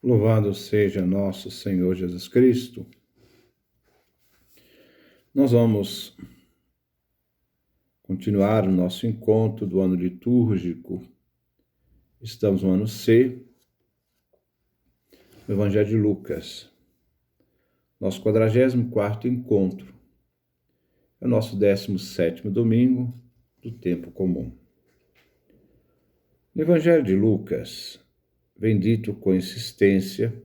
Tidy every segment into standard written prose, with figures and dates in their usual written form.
Louvado seja nosso Senhor Jesus Cristo. Nós vamos continuar o nosso encontro do ano litúrgico. Estamos no ano C, no Evangelho de Lucas. Nosso 44º encontro. É o nosso 17º domingo do tempo comum. No Evangelho de Lucas, vem dito com insistência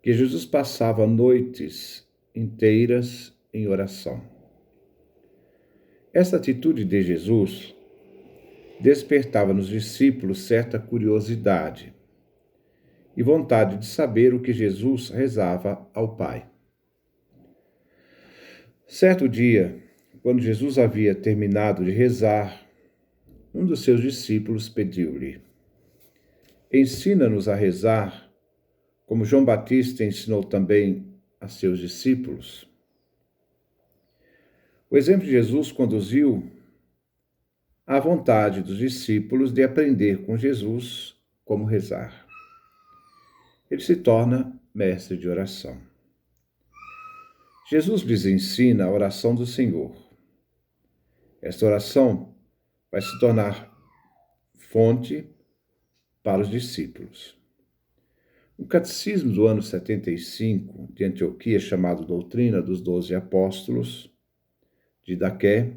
que Jesus passava noites inteiras em oração. Essa atitude de Jesus despertava nos discípulos certa curiosidade e vontade de saber o que Jesus rezava ao Pai. Certo dia, quando Jesus havia terminado de rezar, um dos seus discípulos pediu-lhe: ensina-nos a rezar, como João Batista ensinou também a seus discípulos. O exemplo de Jesus conduziu à vontade dos discípulos de aprender com Jesus como rezar. Ele se torna mestre de oração. Jesus lhes ensina a oração do Senhor. Esta oração vai se tornar fonte para os discípulos. O Catecismo do ano 75 de Antioquia, chamado Doutrina dos 12 Apóstolos, de Daqué,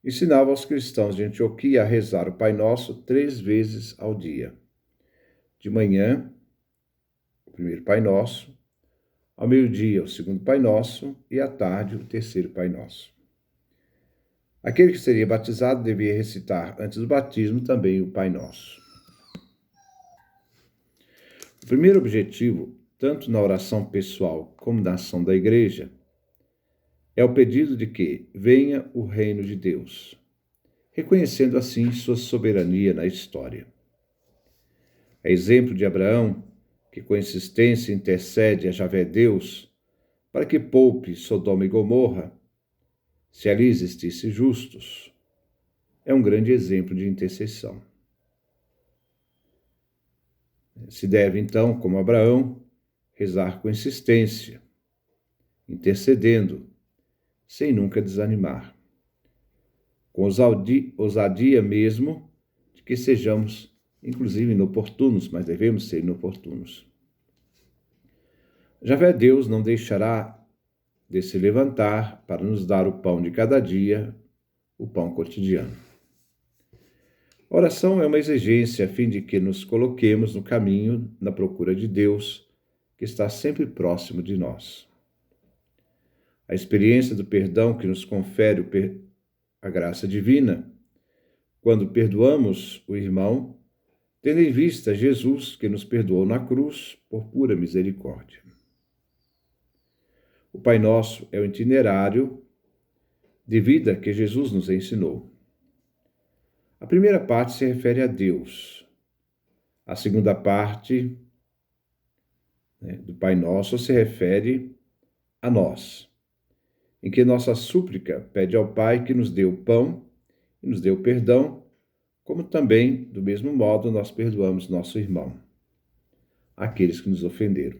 ensinava aos cristãos de Antioquia a rezar o Pai Nosso 3 vezes ao dia. De manhã, o primeiro Pai Nosso, ao meio-dia, o segundo Pai Nosso, e à tarde, o terceiro Pai Nosso. Aquele que seria batizado devia recitar antes do batismo também o Pai Nosso. O primeiro objetivo, tanto na oração pessoal como na ação da Igreja, é o pedido de que venha o reino de Deus, reconhecendo assim sua soberania na história. É exemplo de Abraão, que com insistência intercede a Javé Deus para que poupe Sodoma e Gomorra, se ali existissem justos. É um grande exemplo de intercessão. Se deve, então, como Abraão, rezar com insistência, intercedendo, sem nunca desanimar, com ousadia mesmo de que sejamos, inclusive, inoportunos, mas devemos ser inoportunos. Javé Deus não deixará de se levantar para nos dar o pão de cada dia, o pão cotidiano. A oração é uma exigência a fim de que nos coloquemos no caminho, na procura de Deus, que está sempre próximo de nós. A experiência do perdão que nos confere a graça divina, quando perdoamos o irmão, tendo em vista Jesus, que nos perdoou na cruz por pura misericórdia. O Pai Nosso é o itinerário de vida que Jesus nos ensinou. A primeira parte se refere a Deus. A segunda parte do Pai Nosso se refere a nós, em que nossa súplica pede ao Pai que nos dê o pão e nos dê o perdão, como também, do mesmo modo, nós perdoamos nosso irmão, aqueles que nos ofenderam.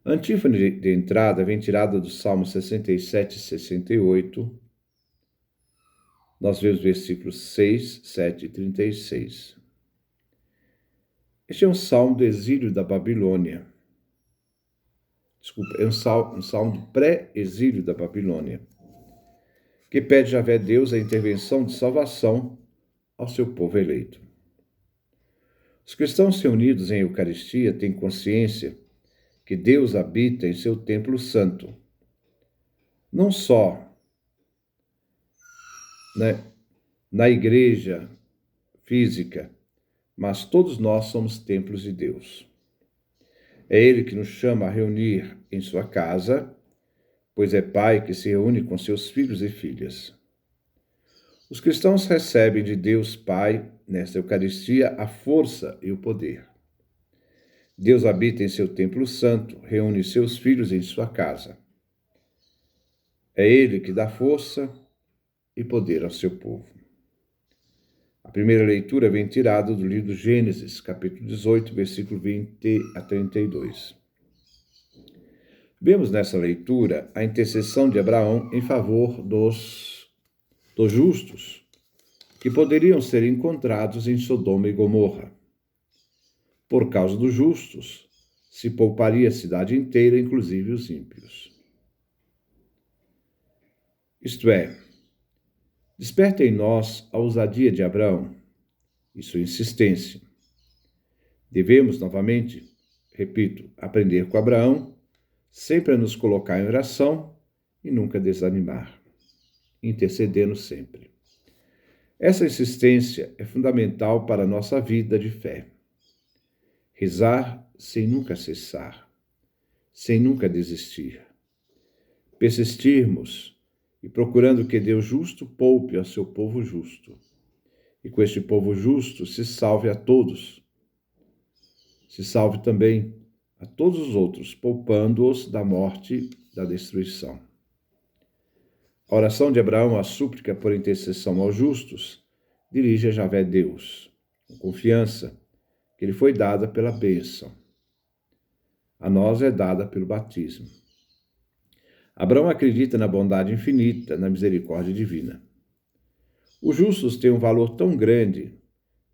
A antífone de entrada vem tirada do Salmo 67 e 68. Nós vemos versículos 6, 7 e 36. Este é um salmo do exílio da Babilônia. É um salmo do pré-exílio da Babilônia, que pede a Javé Deus a intervenção de salvação ao seu povo eleito. Os cristãos reunidos em Eucaristia têm consciência que Deus habita em seu templo santo, não só na igreja física, mas todos nós somos templos de Deus. É Ele que nos chama a reunir em sua casa, pois é Pai que se reúne com seus filhos e filhas. Os cristãos recebem de Deus Pai, nesta Eucaristia, a força e o poder. Deus habita em seu templo santo, reúne seus filhos em sua casa. É Ele que dá força e poder ao seu povo. A primeira leitura vem tirada do livro Gênesis, capítulo 18, versículo 20 a 32. Vemos nessa leitura a intercessão de Abraão em favor dos justos, que poderiam ser encontrados em Sodoma e Gomorra. Por causa dos justos, se pouparia a cidade inteira, inclusive os ímpios. Isto é, desperta em nós a ousadia de Abraão e sua insistência. Devemos, novamente, repito, aprender com Abraão, sempre a nos colocar em oração e nunca desanimar, intercedendo sempre. Essa insistência é fundamental para a nossa vida de fé. Rezar sem nunca cessar, sem nunca desistir. Persistirmos e procurando que Deus justo poupe ao seu povo justo. E com este povo justo se salve a todos. Se salve também a todos os outros, poupando-os da morte, da destruição. A oração de Abraão, a súplica por intercessão aos justos, dirige a Javé Deus, com confiança que lhe foi dada pela bênção. A nós é dada pelo batismo. Abraão acredita na bondade infinita, na misericórdia divina. Os justos têm um valor tão grande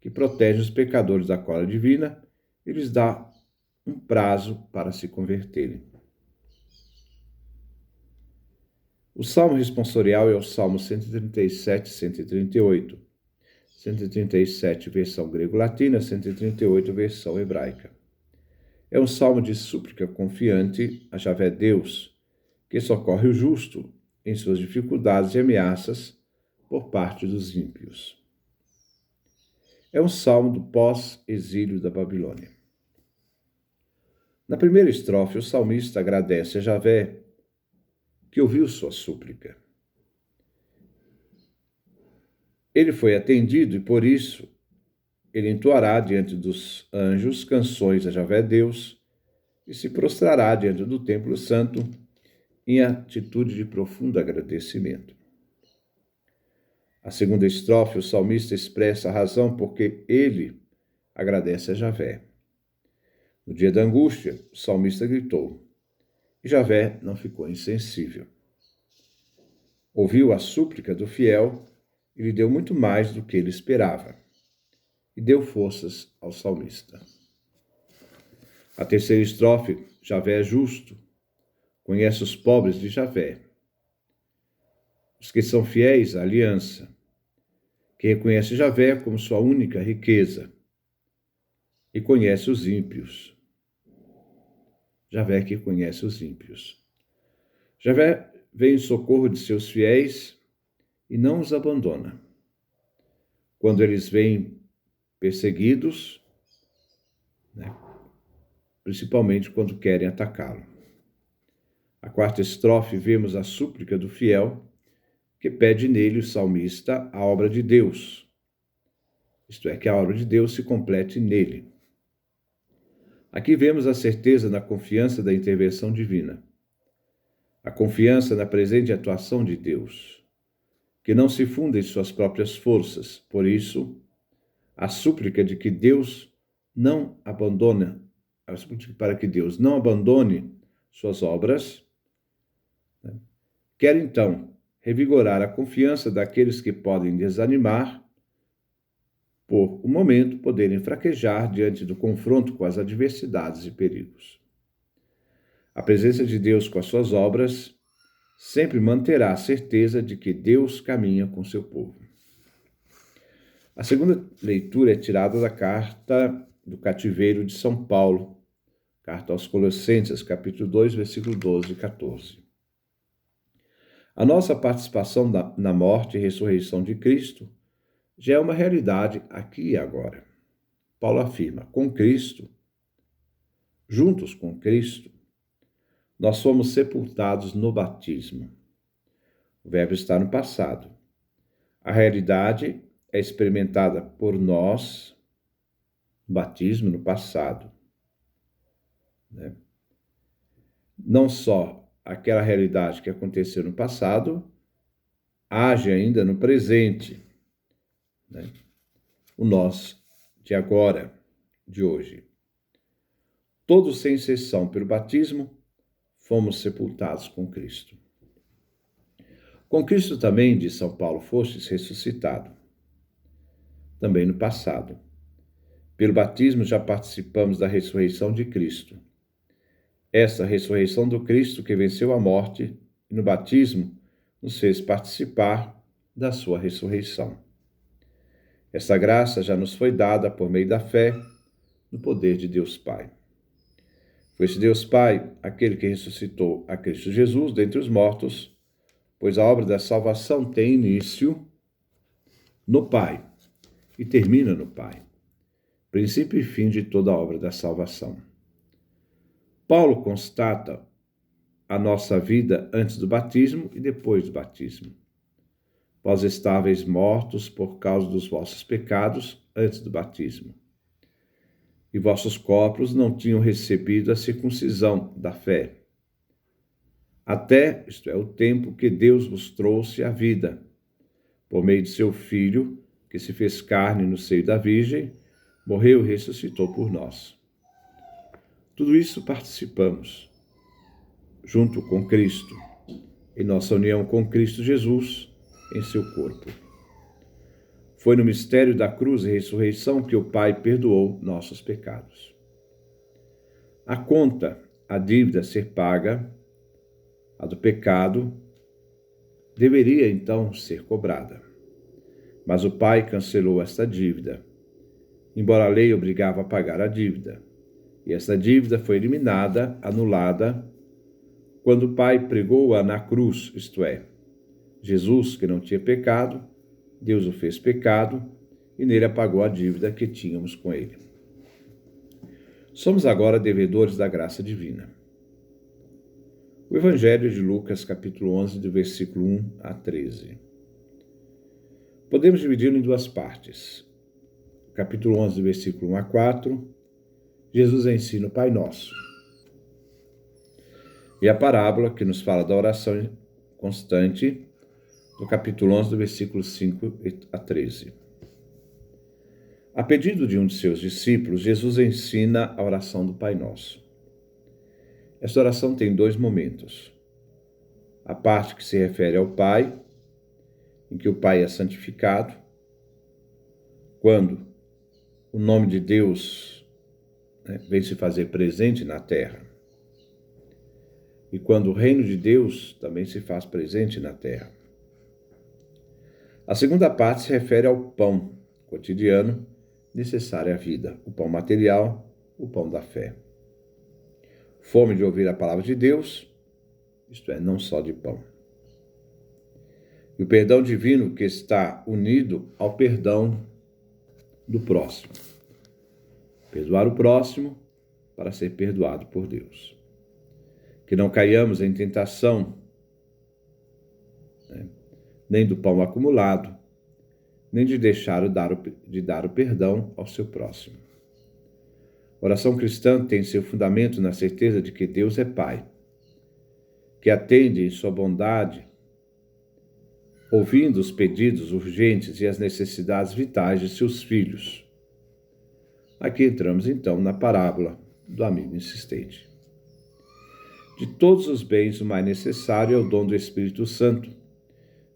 que protege os pecadores da cólera divina e lhes dá um prazo para se converterem. O salmo responsorial é o Salmo 137 e 138. 137, versão grego-latina, 138, versão hebraica. É um salmo de súplica confiante a Javé Deus, que socorre o justo em suas dificuldades e ameaças por parte dos ímpios. É um salmo do pós-exílio da Babilônia. Na primeira estrofe, o salmista agradece a Javé que ouviu sua súplica. Ele foi atendido e, por isso, ele entoará diante dos anjos canções a Javé Deus e se prostrará diante do templo santo em atitude de profundo agradecimento. A segunda estrofe, o salmista expressa a razão porque ele agradece a Javé. No dia da angústia, o salmista gritou, e Javé não ficou insensível. Ouviu a súplica do fiel e lhe deu muito mais do que ele esperava, e deu forças ao salmista. A terceira estrofe, Javé é justo, conhece os pobres de Javé, os que são fiéis à aliança, que reconhece Javé como sua única riqueza, e conhece os ímpios. Javé que conhece os ímpios. Javé vem em socorro de seus fiéis e não os abandona. Quando eles vêm perseguidos, principalmente quando querem atacá-lo. A quarta estrofe, vemos a súplica do fiel, que pede nele, o salmista, a obra de Deus. Isto é, que a obra de Deus se complete nele. Aqui vemos a certeza na confiança da intervenção divina. A confiança na presente atuação de Deus, que não se funda em suas próprias forças. Por isso, a súplica de que Deus não abandona, a súplica para que Deus não abandone suas obras, quer então revigorar a confiança daqueles que podem desanimar, por um momento poderem fraquejar diante do confronto com as adversidades e perigos. A presença de Deus com as suas obras sempre manterá a certeza de que Deus caminha com seu povo. A segunda leitura é tirada da carta do cativeiro de São Paulo, carta aos Colossenses, capítulo 2, versículo 12 e 14. A nossa participação na morte e ressurreição de Cristo já é uma realidade aqui e agora. Paulo afirma, com Cristo, juntos com Cristo, nós fomos sepultados no batismo. O verbo está no passado. A realidade é experimentada por nós, batismo no passado. Não só aquela realidade que aconteceu no passado, age ainda no presente. o nós de agora, de hoje. Todos, sem exceção, pelo batismo, fomos sepultados com Cristo. Com Cristo também, diz São Paulo, fostes ressuscitado. Também no passado. Pelo batismo já participamos da ressurreição de Cristo. Essa ressurreição do Cristo que venceu a morte, e no batismo nos fez participar da sua ressurreição. Essa graça já nos foi dada por meio da fé no poder de Deus Pai. Foi esse Deus Pai aquele que ressuscitou a Cristo Jesus dentre os mortos, pois a obra da salvação tem início no Pai e termina no Pai, princípio e fim de toda a obra da salvação. Paulo constata a nossa vida antes do batismo e depois do batismo. Vós estáveis mortos por causa dos vossos pecados antes do batismo. E vossos corpos não tinham recebido a circuncisão da fé. Até, isto é, o tempo que Deus vos trouxe à vida, por meio de seu Filho, que se fez carne no seio da Virgem, morreu e ressuscitou por nós. Tudo isso participamos, junto com Cristo, em nossa união com Cristo Jesus, em seu corpo. Foi no mistério da cruz e ressurreição que o Pai perdoou nossos pecados. A conta, a dívida a ser paga, a do pecado, deveria então ser cobrada. Mas o Pai cancelou esta dívida, embora a lei obrigava a pagar a dívida. E essa dívida foi eliminada, anulada, quando o Pai pregou-a na cruz, isto é, Jesus, que não tinha pecado, Deus o fez pecado e nele apagou a dívida que tínhamos com ele. Somos agora devedores da graça divina. O Evangelho de Lucas, capítulo 11, do versículo 1 a 13. Podemos dividi-lo em duas partes. Capítulo 11, do versículo 1 a 4, Jesus ensina o Pai Nosso. E a parábola que nos fala da oração constante, do capítulo 11, do versículo 5 a 13. A pedido de um de seus discípulos, Jesus ensina a oração do Pai Nosso. Esta oração tem dois momentos. A parte que se refere ao Pai, em que o Pai é santificado, quando o nome de Deus vem se fazer presente na terra, e quando o reino de Deus também se faz presente na terra. A segunda parte se refere ao pão cotidiano necessário à vida, o pão material, o pão da fé. Fome de ouvir a palavra de Deus, isto é, não só de pão. E o perdão divino que está unido ao perdão do próximo. Perdoar o próximo para ser perdoado por Deus. Que não caiamos em tentação, nem do pão acumulado, nem de deixar de dar o perdão ao seu próximo. A oração cristã tem seu fundamento na certeza de que Deus é Pai, que atende em sua bondade, ouvindo os pedidos urgentes e as necessidades vitais de seus filhos. Aqui entramos então na parábola do amigo insistente. De todos os bens, o mais necessário é o dom do Espírito Santo,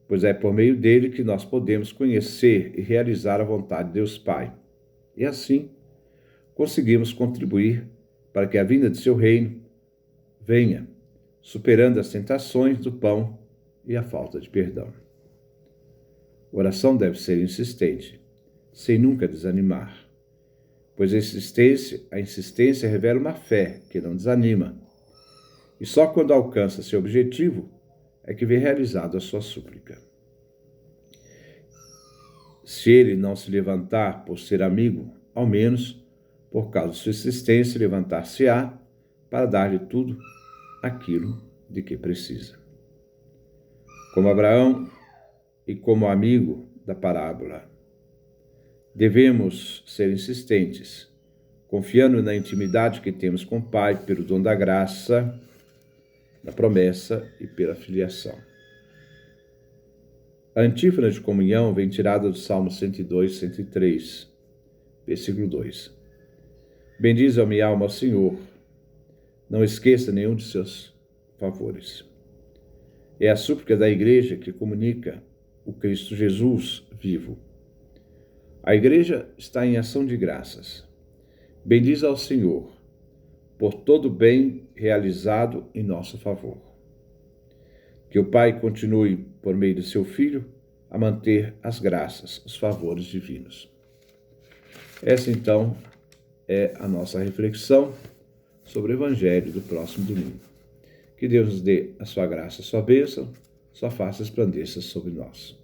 pois é por meio dele que nós podemos conhecer e realizar a vontade de Deus Pai. E assim, conseguimos contribuir para que a vinda de seu reino venha, superando as tentações do pão e a falta de perdão. A oração deve ser insistente, sem nunca desanimar, pois a insistência revela uma fé que não desanima, e só quando alcança seu objetivo é que vê realizado a sua súplica. Se ele não se levantar por ser amigo, ao menos, por causa de sua insistência, levantar-se-á para dar-lhe tudo aquilo de que precisa. Como Abraão e como amigo da parábola, devemos ser insistentes, confiando na intimidade que temos com o Pai pelo dom da graça, da promessa e pela filiação. A antífona de comunhão vem tirada do Salmo 102, 103, Versículo 2. Bendize a minha alma ao Senhor, não esqueça nenhum de seus favores. É a súplica da igreja que comunica o Cristo Jesus vivo. A igreja está em ação de graças. Bendize ao Senhor por todo o bem realizado em nosso favor. Que o Pai continue, por meio de seu Filho, a manter as graças, os favores divinos. Essa, então, é a nossa reflexão sobre o Evangelho do próximo domingo. Que Deus nos dê a sua graça, a sua bênção, sua face resplandeça sobre nós.